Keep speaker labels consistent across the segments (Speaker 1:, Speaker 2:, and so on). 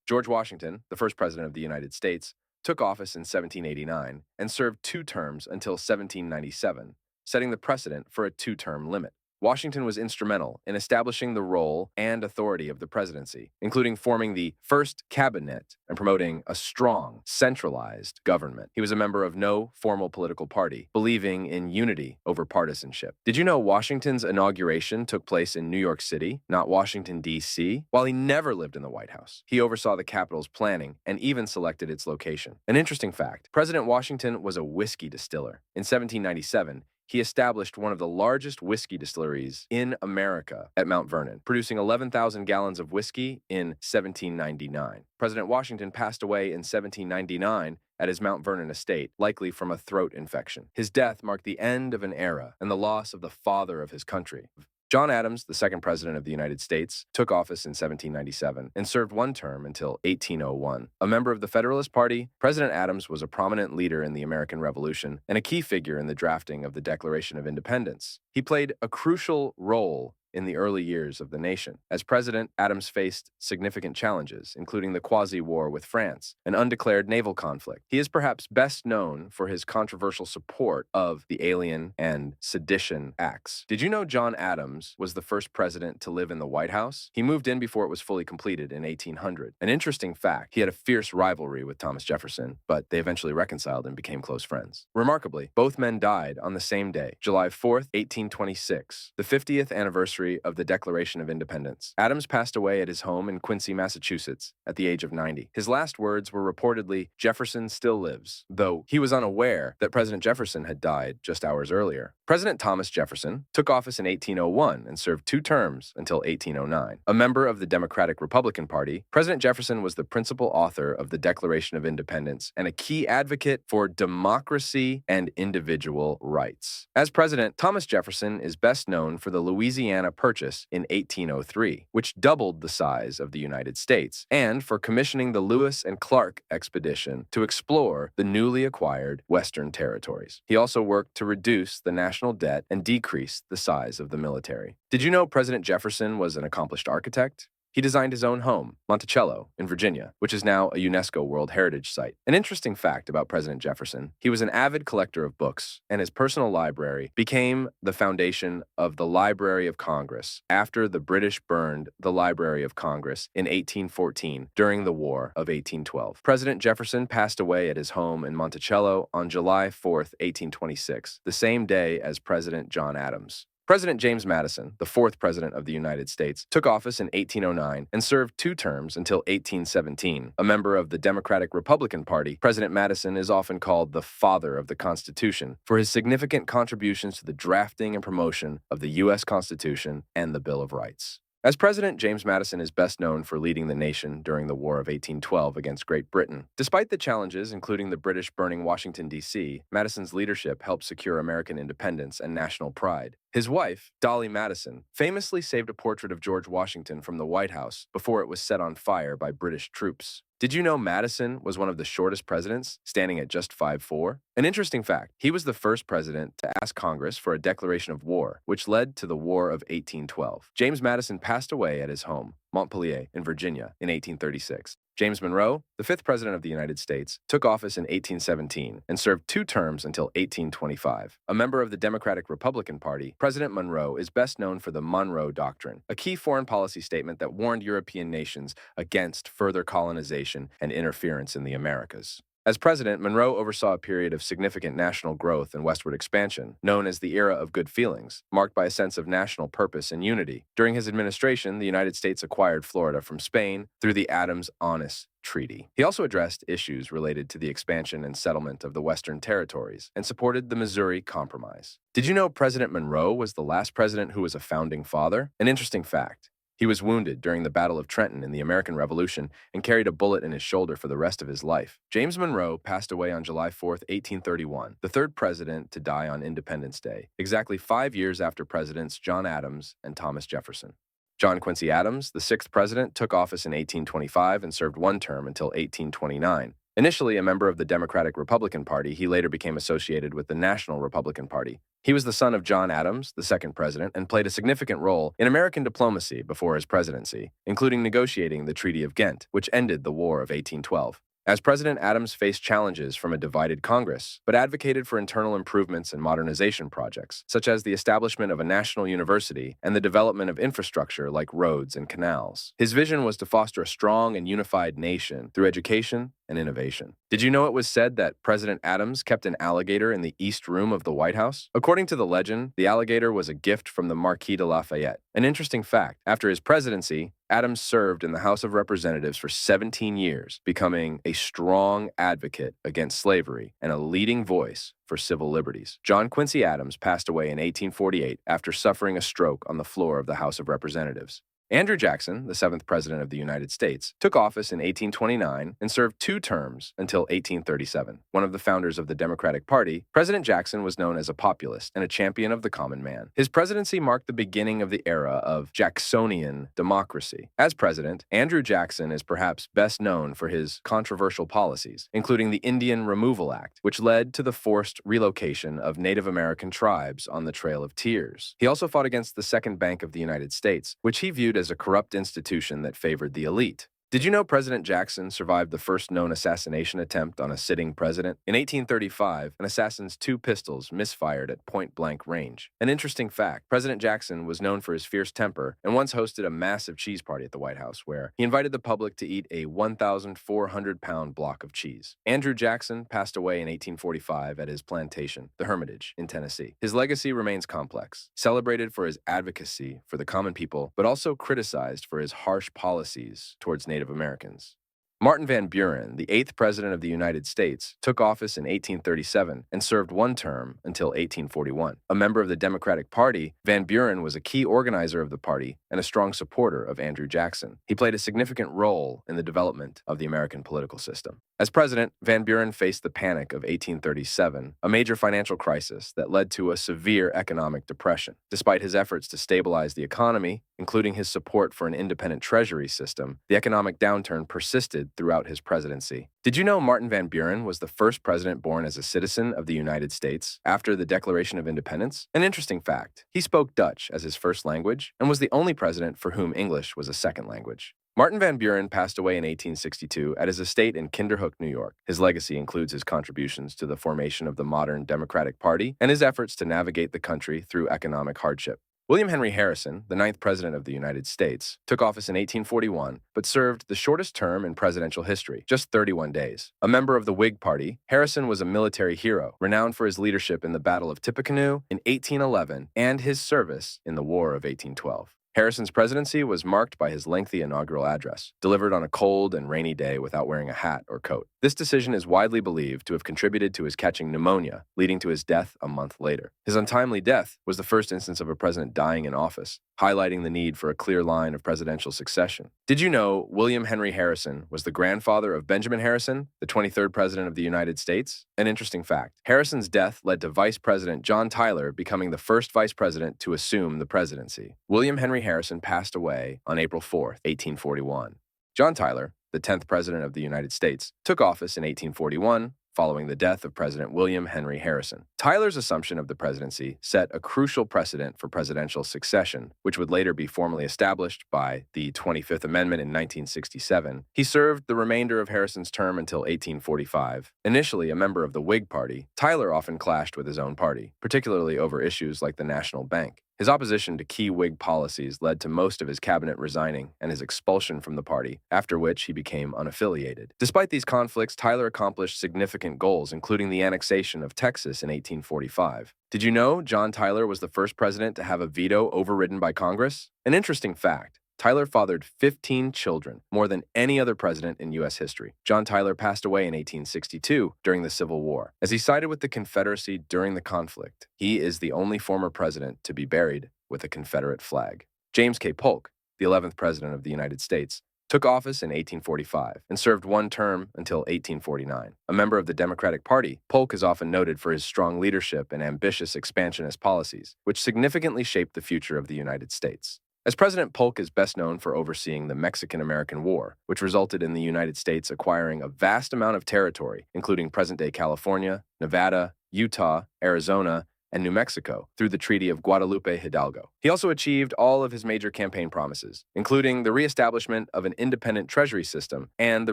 Speaker 1: George Washington, the first president of the United States, took office in 1789 and served 2 terms until 1797, setting the precedent for a 2-term limit. Washington was instrumental in establishing the role and authority of the presidency, including forming the first cabinet and promoting a strong, centralized government. He was a member of no formal political party, believing in unity over partisanship. Did you know Washington's inauguration took place in New York City, not Washington, D.C.? While he never lived in the White House, he oversaw the Capitol's planning and even selected its location. An interesting fact, President Washington was a whiskey distiller. In 1797, he established one of the largest whiskey distilleries in America at Mount Vernon, producing 11,000 gallons of whiskey in 1799. President Washington passed away in 1799 at his Mount Vernon estate, likely from a throat infection. His death marked the end of an era and the loss of the father of his country. John Adams, the second president of the United States, took office in 1797 and served 1 term until 1801. A member of the Federalist Party, President Adams was a prominent leader in the American Revolution and a key figure in the drafting of the Declaration of Independence. He played a crucial role in the early years of the nation. As president, Adams faced significant challenges, including the quasi-war with France, an undeclared naval conflict. He is perhaps best known for his controversial support of the Alien and Sedition Acts. Did you know John Adams was the first president to live in the White House? He moved in before it was fully completed in 1800. An interesting fact, he had a fierce rivalry with Thomas Jefferson, but they eventually reconciled and became close friends. Remarkably, both men died on the same day, July 4th, 1826, the 50th anniversary of the Declaration of Independence. Adams passed away at his home in Quincy, Massachusetts, at the age of 90. His last words were reportedly, "Jefferson still lives," though he was unaware that President Jefferson had died just hours earlier. President Thomas Jefferson took office in 1801 and served 2 terms until 1809. A member of the Democratic-Republican Party, President Jefferson was the principal author of the Declaration of Independence and a key advocate for democracy and individual rights. As president, Thomas Jefferson is best known for the Louisiana Purchase in 1803, which doubled the size of the United States, and for commissioning the Lewis and Clark expedition to explore the newly acquired Western territories. He also worked to reduce the national debt and decrease the size of the military. Did you know President Jefferson was an accomplished architect? He designed his own home, Monticello, in Virginia, which is now a UNESCO World Heritage Site. An interesting fact about President Jefferson, he was an avid collector of books, and his personal library became the foundation of the Library of Congress after the British burned the Library of Congress in 1814 during the War of 1812. President Jefferson passed away at his home in Monticello on July 4th, 1826, the same day as President John Adams. President James Madison, the 4th president of the United States, took office in 1809 and served 2 terms until 1817. A member of the Democratic-Republican Party, President Madison is often called the father of the Constitution for his significant contributions to the drafting and promotion of the U.S. Constitution and the Bill of Rights. As president, James Madison is best known for leading the nation during the War of 1812 against Great Britain. Despite the challenges, including the British burning Washington, D.C., Madison's leadership helped secure American independence and national pride. His wife, Dolly Madison, famously saved a portrait of George Washington from the White House before it was set on fire by British troops. Did you know Madison was one of the shortest presidents, standing at just 5'4"? An interesting fact, he was the first president to ask Congress for a declaration of war, which led to the War of 1812. James Madison passed away at his home, Montpelier, in Virginia, in 1836. James Monroe, the 5th president of the United States, took office in 1817 and served 2 terms until 1825. A member of the Democratic-Republican Party, President Monroe is best known for the Monroe Doctrine, a key foreign policy statement that warned European nations against further colonization and interference in the Americas. As president, Monroe oversaw a period of significant national growth and westward expansion, known as the Era of Good Feelings, marked by a sense of national purpose and unity. During his administration, the United States acquired Florida from Spain through the Adams-Onis Treaty. He also addressed issues related to the expansion and settlement of the Western territories and supported the Missouri Compromise. Did you know President Monroe was the last president who was a founding father? An interesting fact. He was wounded during the Battle of Trenton in the American Revolution and carried a bullet in his shoulder for the rest of his life. James Monroe passed away on July 4th, 1831, the 3rd president to die on Independence Day, exactly 5 years after Presidents John Adams and Thomas Jefferson. John Quincy Adams, the 6th president, took office in 1825 and served 1 term until 1829. Initially a member of the Democratic-Republican Party, he later became associated with the National Republican Party. He was the son of John Adams, the second president, and played a significant role in American diplomacy before his presidency, including negotiating the Treaty of Ghent, which ended the War of 1812. As president, Adams faced challenges from a divided Congress, but advocated for internal improvements and modernization projects, such as the establishment of a national university and the development of infrastructure like roads and canals. His vision was to foster a strong and unified nation through education and innovation. Did you know it was said that President Adams kept an alligator in the East Room of the White House? According to the legend, the alligator was a gift from the Marquis de Lafayette. An interesting fact, after his presidency, Adams served in the House of Representatives for 17 years, becoming a strong advocate against slavery and a leading voice for civil liberties. John Quincy Adams passed away in 1848 after suffering a stroke on the floor of the House of Representatives. Andrew Jackson, the seventh president of the United States, took office in 1829 and served 2 terms until 1837. One of the founders of the Democratic Party, President Jackson was known as a populist and a champion of the common man. His presidency marked the beginning of the era of Jacksonian democracy. As president, Andrew Jackson is perhaps best known for his controversial policies, including the Indian Removal Act, which led to the forced relocation of Native American tribes on the Trail of Tears. He also fought against the Second Bank of the United States, which he viewed as a corrupt institution that favored the elite. Did you know President Jackson survived the first known assassination attempt on a sitting president? In 1835, an assassin's 2 pistols misfired at point-blank range. An interesting fact, President Jackson was known for his fierce temper and once hosted a massive cheese party at the White House where he invited the public to eat a 1,400-pound block of cheese. Andrew Jackson passed away in 1845 at his plantation, the Hermitage, in Tennessee. His legacy remains complex, celebrated for his advocacy for the common people, but also criticized for his harsh policies towards Native Americans. Martin Van Buren, the 8th President of the United States, took office in 1837 and served 1 term until 1841. A member of the Democratic Party, Van Buren was a key organizer of the party and a strong supporter of Andrew Jackson. He played a significant role in the development of the American political system. As president, Van Buren faced the Panic of 1837, a major financial crisis that led to a severe economic depression. Despite his efforts to stabilize the economy, including his support for an independent treasury system, the economic downturn persisted throughout his presidency. Did you know Martin Van Buren was the first president born as a citizen of the United States after the Declaration of Independence? An interesting fact, he spoke Dutch as his first language and was the only president for whom English was a second language. Martin Van Buren passed away in 1862 at his estate in Kinderhook, New York. His legacy includes his contributions to the formation of the modern Democratic Party and his efforts to navigate the country through economic hardship. William Henry Harrison, the 9th President of the United States, took office in 1841, but served the shortest term in presidential history, just 31 days. A member of the Whig Party, Harrison was a military hero, renowned for his leadership in the Battle of Tippecanoe in 1811 and his service in the War of 1812. Harrison's presidency was marked by his lengthy inaugural address, delivered on a cold and rainy day without wearing a hat or coat. This decision is widely believed to have contributed to his catching pneumonia, leading to his death a month later. His untimely death was the first instance of a president dying in office, highlighting the need for a clear line of presidential succession. Did you know William Henry Harrison was the grandfather of Benjamin Harrison, the 23rd President of the United States? An interesting fact. Harrison's death led to Vice President John Tyler becoming the first vice president to assume the presidency. William Henry Harrison passed away on April 4, 1841. John Tyler, the 10th President of the United States, took office in 1841, following the death of President William Henry Harrison. Tyler's assumption of the presidency set a crucial precedent for presidential succession, which would later be formally established by the 25th Amendment in 1967. He served the remainder of Harrison's term until 1845. Initially a member of the Whig Party, Tyler often clashed with his own party, particularly over issues like the National Bank. His opposition to key Whig policies led to most of his cabinet resigning and his expulsion from the party, after which he became unaffiliated. Despite these conflicts, Tyler accomplished significant goals, including the annexation of Texas in 1845. Did you know John Tyler was the first president to have a veto overridden by Congress? An interesting fact. Tyler fathered 15 children, more than any other president in U.S. history. John Tyler passed away in 1862 during the Civil War. As he sided with the Confederacy during the conflict, he is the only former president to be buried with a Confederate flag. James K. Polk, the 11th President of the United States, took office in 1845 and served 1 term until 1849. A member of the Democratic Party, Polk is often noted for his strong leadership and ambitious expansionist policies, which significantly shaped the future of the United States. as President Polk is best known for overseeing the Mexican-American War, which resulted in the United States acquiring a vast amount of territory, including present-day California, Nevada, Utah, Arizona, and New Mexico through the Treaty of Guadalupe Hidalgo. He also achieved all of his major campaign promises, including the reestablishment of an independent treasury system and the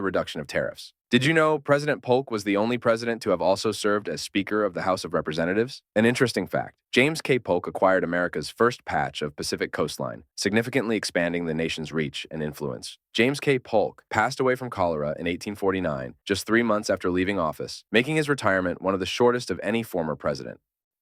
Speaker 1: reduction of tariffs. Did you know President Polk was the only president to have also served as Speaker of the House of Representatives? An interesting fact, James K. Polk acquired America's first patch of Pacific coastline, significantly expanding the nation's reach and influence. James K. Polk passed away from cholera in 1849, just 3 months after leaving office, making his retirement one of the shortest of any former president.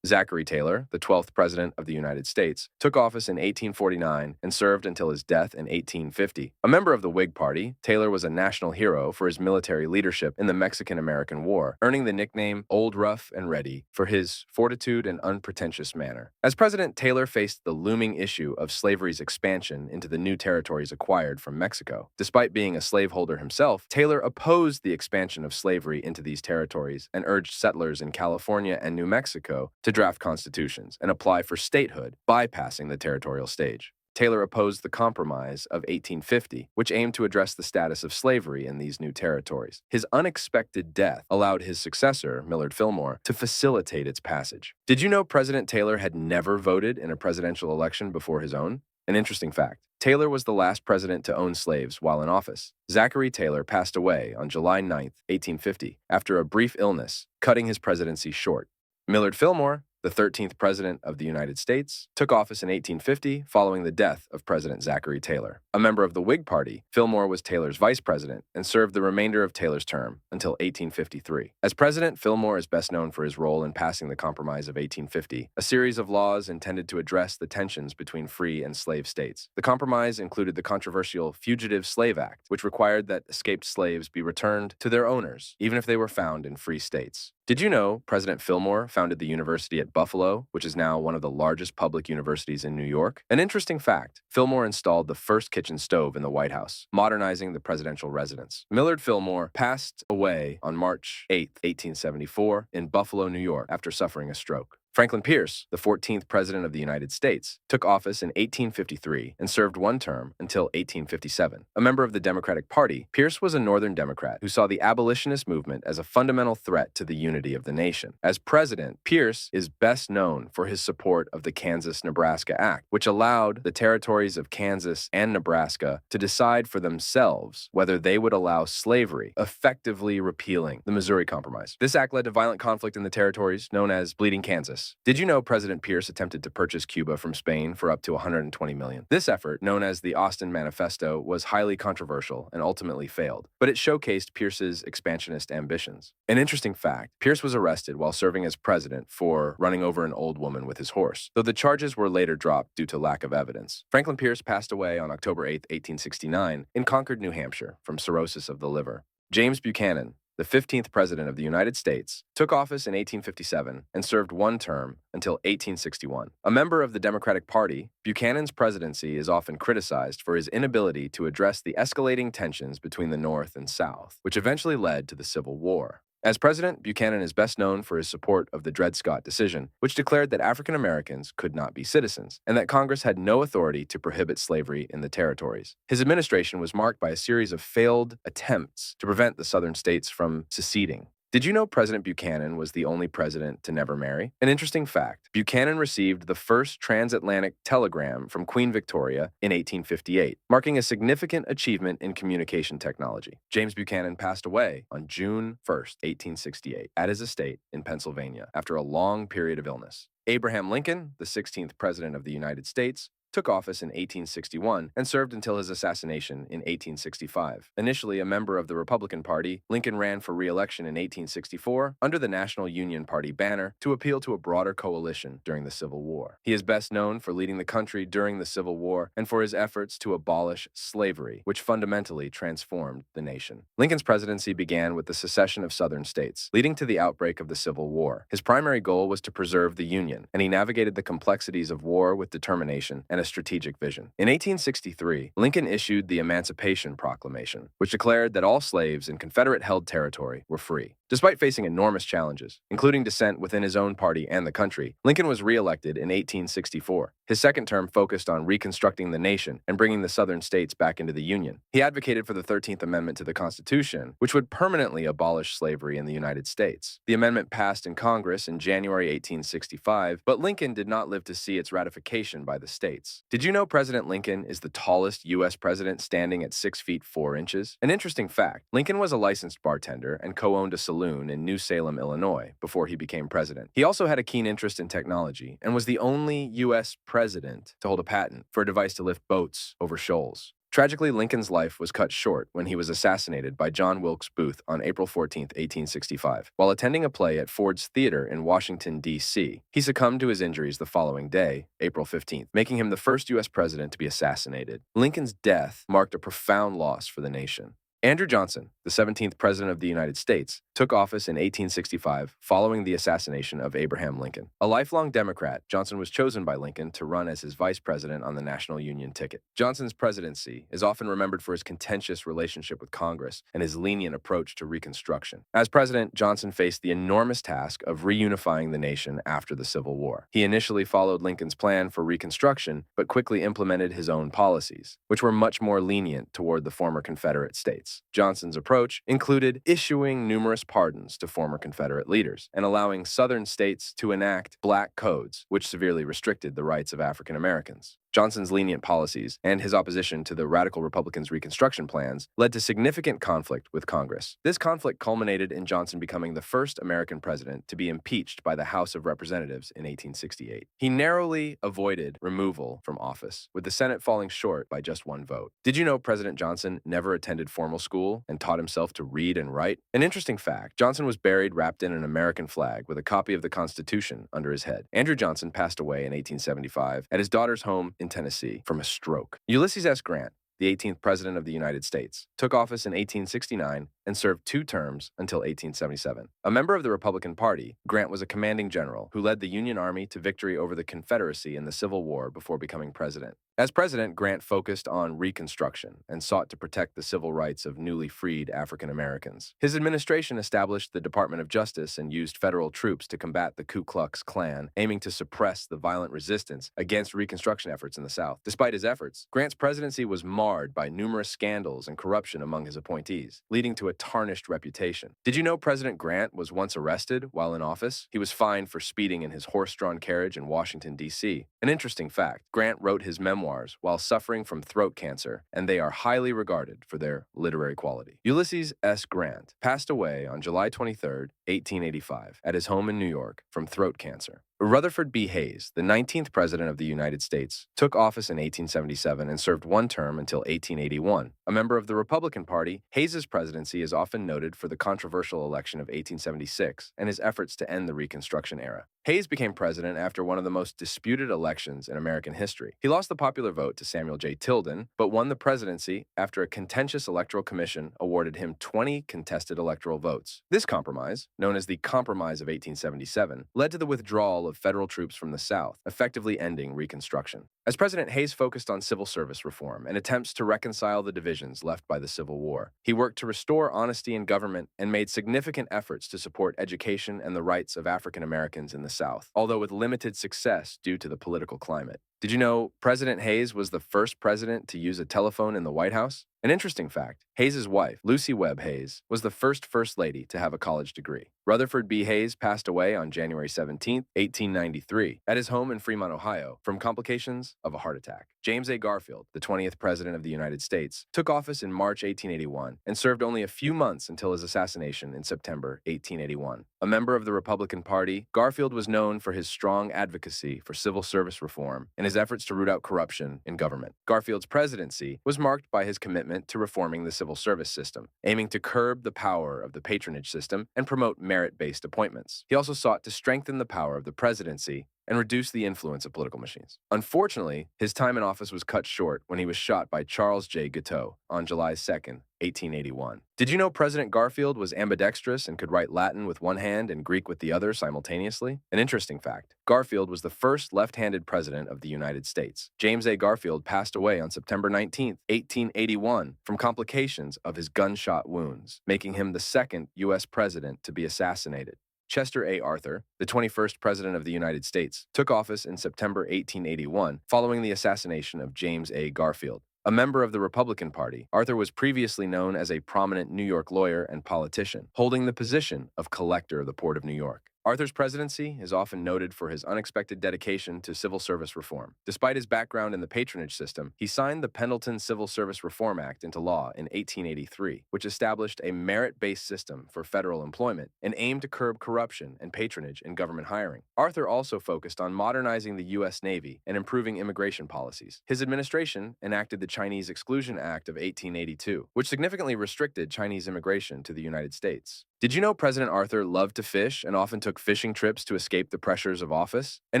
Speaker 1: Zachary Taylor, the 12th President of the United States, took office in 1849 and served until his death in 1850. A member of the Whig Party, Taylor was a national hero for his military leadership in the Mexican-American War, earning the nickname Old Rough and Ready for his fortitude and unpretentious manner. As president, Taylor faced the looming issue of slavery's expansion into the new territories acquired from Mexico. Despite being a slaveholder himself, Taylor opposed the expansion of slavery into these territories and urged settlers in California and New Mexico to draft constitutions and apply for statehood, bypassing the territorial stage. Taylor opposed the Compromise of 1850, which aimed to address the status of slavery in these new territories. His unexpected death allowed his successor, Millard Fillmore, to facilitate its passage. Did you know President Taylor had never voted in a presidential election before his own? An interesting fact. Taylor was the last president to own slaves while in office. Zachary Taylor passed away on July 9, 1850, after a brief illness, cutting his presidency short. Millard Fillmore, the 13th President of the United States, took office in 1850 following the death of President Zachary Taylor. A member of the Whig Party, Fillmore was Taylor's vice president and served the remainder of Taylor's term until 1853. As president, Fillmore is best known for his role in passing the Compromise of 1850, a series of laws intended to address the tensions between free and slave states. The compromise included the controversial Fugitive Slave Act, which required that escaped slaves be returned to their owners, even if they were found in free states. Did you know President Fillmore founded the University at Buffalo, which is now one of the largest public universities in New York? An interesting fact, Fillmore installed the first kitchen stove in the White House, modernizing the presidential residence. Millard Fillmore passed away on March 8, 1874, in Buffalo, New York, after suffering a stroke. Franklin Pierce, the 14th President of the United States, took office in 1853 and served one term until 1857. A member of the Democratic Party, Pierce was a Northern Democrat who saw the abolitionist movement as a fundamental threat to the unity of the nation. As president, Pierce is best known for his support of the Kansas-Nebraska Act, which allowed the territories of Kansas and Nebraska to decide for themselves whether they would allow slavery, effectively repealing the Missouri Compromise. This act led to violent conflict in the territories known as Bleeding Kansas. Did you know President Pierce attempted to purchase Cuba from Spain for up to $120 million? This effort, known as the Austin Manifesto, was highly controversial and ultimately failed, but it showcased Pierce's expansionist ambitions. An interesting fact, Pierce was arrested while serving as president for running over an old woman with his horse, though the charges were later dropped due to lack of evidence. Franklin Pierce passed away on October 8, 1869, in Concord, New Hampshire, from cirrhosis of the liver. James Buchanan, the 15th President of the United States, took office in 1857 and served one term until 1861. A member of the Democratic Party, Buchanan's presidency is often criticized for his inability to address the escalating tensions between the North and South, which eventually led to the Civil War. As president, Buchanan is best known for his support of the Dred Scott decision, which declared that African Americans could not be citizens, and that Congress had no authority to prohibit slavery in the territories. His administration was marked by a series of failed attempts to prevent the Southern states from seceding. Did you know President Buchanan was the only president to never marry? An interesting fact, Buchanan received the first transatlantic telegram from Queen Victoria in 1858, marking a significant achievement in communication technology. James Buchanan passed away on June 1, 1868, at his estate in Pennsylvania after a long period of illness. Abraham Lincoln, the 16th President of the United States, took office in 1861 and served until his assassination in 1865. Initially a member of the Republican Party, Lincoln ran for re-election in 1864 under the National Union Party banner to appeal to a broader coalition during the Civil War. He is best known for leading the country during the Civil War and for his efforts to abolish slavery, which fundamentally transformed the nation. Lincoln's presidency began with the secession of Southern states, leading to the outbreak of the Civil War. His primary goal was to preserve the Union, and he navigated the complexities of war with determination and and a strategic vision. In 1863, Lincoln issued the Emancipation Proclamation, which declared that all slaves in Confederate-held territory were free. Despite facing enormous challenges, including dissent within his own party and the country, Lincoln was re-elected in 1864. His second term focused on reconstructing the nation and bringing the Southern states back into the Union. He advocated for the 13th Amendment to the Constitution, which would permanently abolish slavery in the United States. The amendment passed in Congress in January 1865, but Lincoln did not live to see its ratification by the states. Did you know President Lincoln is the tallest U.S. president, standing at 6 feet 4 inches? An interesting fact, Lincoln was a licensed bartender and co-owned a saloon in New Salem, Illinois, before he became president. He also had a keen interest in technology and was the only U.S. president to hold a patent for a device to lift boats over shoals. Tragically, Lincoln's life was cut short when he was assassinated by John Wilkes Booth on April 14, 1865. While attending a play at Ford's Theater in Washington, D.C., he succumbed to his injuries the following day, April 15th, making him the first U.S. president to be assassinated. Lincoln's death marked a profound loss for the nation. Andrew Johnson, the 17th President of the United States, took office in 1865 following the assassination of Abraham Lincoln. A lifelong Democrat, Johnson was chosen by Lincoln to run as his vice president on the National Union ticket. Johnson's presidency is often remembered for his contentious relationship with Congress and his lenient approach to Reconstruction. As president, Johnson faced the enormous task of reunifying the nation after the Civil War. He initially followed Lincoln's plan for Reconstruction, but quickly implemented his own policies, which were much more lenient toward the former Confederate states. Johnson's approach included issuing numerous pardons to former Confederate leaders and allowing Southern states to enact black codes, which severely restricted the rights of African Americans. Johnson's lenient policies and his opposition to the radical Republicans' Reconstruction plans led to significant conflict with Congress. This conflict culminated in Johnson becoming the first American president to be impeached by the House of Representatives in 1868. He narrowly avoided removal from office, with the Senate falling short by just one vote. Did you know President Johnson never attended formal school and taught himself to read and write? An interesting fact, Johnson was buried wrapped in an American flag with a copy of the Constitution under his head. Andrew Johnson passed away in 1875 at his daughter's home in Tennessee from a stroke. Ulysses S. Grant, the 18th President of the United States, took office in 1869 and served 2 terms until 1877. A member of the Republican Party, Grant was a commanding general who led the Union Army to victory over the Confederacy in the Civil War before becoming president. As president, Grant focused on Reconstruction and sought to protect the civil rights of newly freed African Americans. His administration established the Department of Justice and used federal troops to combat the Ku Klux Klan, aiming to suppress the violent resistance against Reconstruction efforts in the South. Despite his efforts, Grant's presidency was marred by numerous scandals and corruption among his appointees, leading to a tarnished reputation. Did you know President Grant was once arrested while in office? He was fined for speeding in his horse-drawn carriage in Washington, D.C. An interesting fact, Grant wrote his memoirs while suffering from throat cancer, and they are highly regarded for their literary quality. Ulysses S. Grant passed away on July 23, 1885, at his home in New York from throat cancer. Rutherford B. Hayes, the 19th President of the United States, took office in 1877 and served 1 term until 1881. A member of the Republican Party, Hayes's presidency is often noted for the controversial election of 1876 and his efforts to end the Reconstruction era. Hayes became president after one of the most disputed elections in American history. He lost the popular vote to Samuel J. Tilden, but won the presidency after a contentious electoral commission awarded him 20 contested electoral votes. This compromise, known as the Compromise of 1877, led to the withdrawal of federal troops from the South, effectively ending Reconstruction. As president, Hayes focused on civil service reform and attempts to reconcile the divisions left by the Civil War. He worked to restore honesty in government and made significant efforts to support education and the rights of African Americans in the South, although with limited success due to the political climate. Did you know President Hayes was the first president to use a telephone in the White House? An interesting fact, Hayes' wife, Lucy Webb Hayes, was the first lady to have a college degree. Rutherford B. Hayes passed away on January 17, 1893, at his home in Fremont, Ohio, from complications of a heart attack. James A. Garfield, the 20th President of the United States, took office in March 1881 and served only a few months until his assassination in September 1881. A member of the Republican Party, Garfield was known for his strong advocacy for civil service reform and his efforts to root out corruption in government. Garfield's presidency was marked by his commitment to reforming the civil service system, aiming to curb the power of the patronage system and promote merit-based appointments. He also sought to strengthen the power of the presidency and reduce the influence of political machines. Unfortunately, his time in office was cut short when he was shot by Charles J. Guiteau on July 2nd, 1881. Did you know President Garfield was ambidextrous and could write Latin with one hand and Greek with the other simultaneously? An interesting fact. Garfield was the first left-handed president of the United States. James A. Garfield passed away on September 19, 1881, from complications of his gunshot wounds, making him the second U.S. president to be assassinated. Chester A. Arthur, the 21st President of the United States, took office in September 1881 following the assassination of James A. Garfield. A member of the Republican Party, Arthur was previously known as a prominent New York lawyer and politician, holding the position of Collector of the Port of New York. Arthur's presidency is often noted for his unexpected dedication to civil service reform. Despite his background in the patronage system, he signed the Pendleton Civil Service Reform Act into law in 1883, which established a merit-based system for federal employment and aimed to curb corruption and patronage in government hiring. Arthur also focused on modernizing the U.S. Navy and improving immigration policies. His administration enacted the Chinese Exclusion Act of 1882, which significantly restricted Chinese immigration to the United States. Did you know President Arthur loved to fish and often took fishing trips to escape the pressures of office? An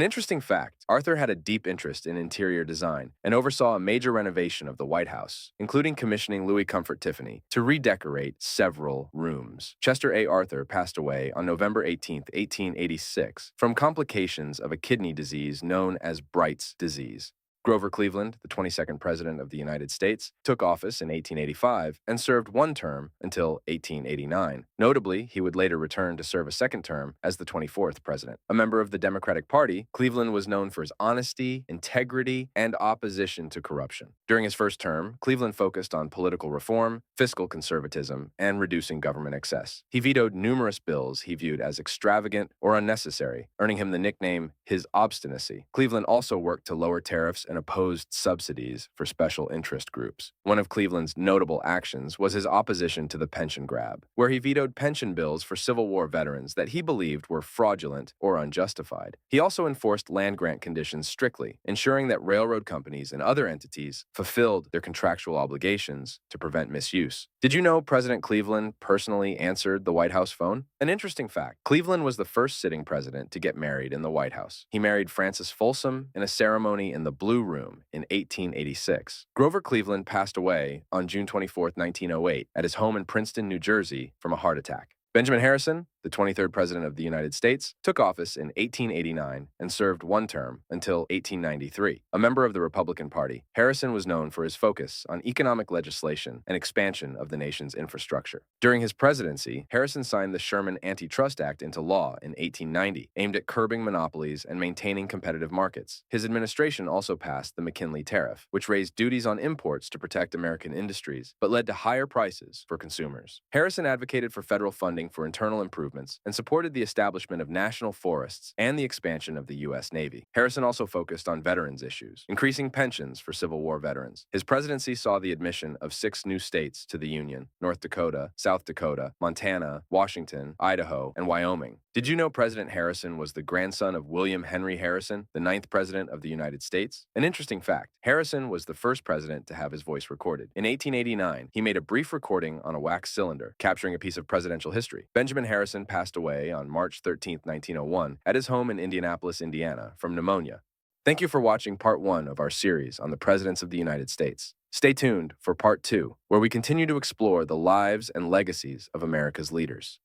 Speaker 1: interesting fact, Arthur had a deep interest in interior design and oversaw a major renovation of the White House, including commissioning Louis Comfort Tiffany to redecorate several rooms. Chester A. Arthur passed away on November 18, 1886, from complications of a kidney disease known as Bright's disease. Grover Cleveland, the 22nd President of the United States, took office in 1885 and served one term until 1889. Notably, he would later return to serve a second term as the 24th President. A member of the Democratic Party, Cleveland was known for his honesty, integrity, and opposition to corruption. During his first term, Cleveland focused on political reform, fiscal conservatism, and reducing government excess. He vetoed numerous bills he viewed as extravagant or unnecessary, earning him the nickname his obstinacy. Cleveland also worked to lower tariffs and opposed subsidies for special interest groups. One of Cleveland's notable actions was his opposition to the pension grab, where he vetoed pension bills for Civil War veterans that he believed were fraudulent or unjustified. He also enforced land grant conditions strictly, ensuring that railroad companies and other entities fulfilled their contractual obligations to prevent misuse. Did you know President Cleveland personally answered the White House phone? An interesting fact, Cleveland was the first sitting president to get married in the White House. He married Frances Folsom in a ceremony in the Blue Room in 1886. Grover Cleveland passed away on June 24, 1908, at his home in Princeton, New Jersey, from a heart attack. Benjamin Harrison, the 23rd President of the United States, took office in 1889 and served one term until 1893. A member of the Republican Party, Harrison was known for his focus on economic legislation and expansion of the nation's infrastructure. During his presidency, Harrison signed the Sherman Antitrust Act into law in 1890, aimed at curbing monopolies and maintaining competitive markets. His administration also passed the McKinley Tariff, which raised duties on imports to protect American industries, but led to higher prices for consumers. Harrison advocated for federal funding for internal improvements and supported the establishment of national forests and the expansion of the U.S. Navy. Harrison also focused on veterans issues, increasing pensions for Civil War veterans. His presidency saw the admission of 6 new states to the Union: North Dakota, South Dakota, Montana, Washington, Idaho, and Wyoming. Did you know President Harrison was the grandson of William Henry Harrison, the 9th President of the United States? An interesting fact, Harrison was the first president to have his voice recorded. In 1889, he made a brief recording on a wax cylinder, capturing a piece of presidential history. Benjamin Harrison passed away on March 13, 1901, at his home in Indianapolis, Indiana, from pneumonia. Thank you for watching Part 1 of our series on the Presidents of the United States. Stay tuned for Part 2, where we continue to explore the lives and legacies of America's leaders.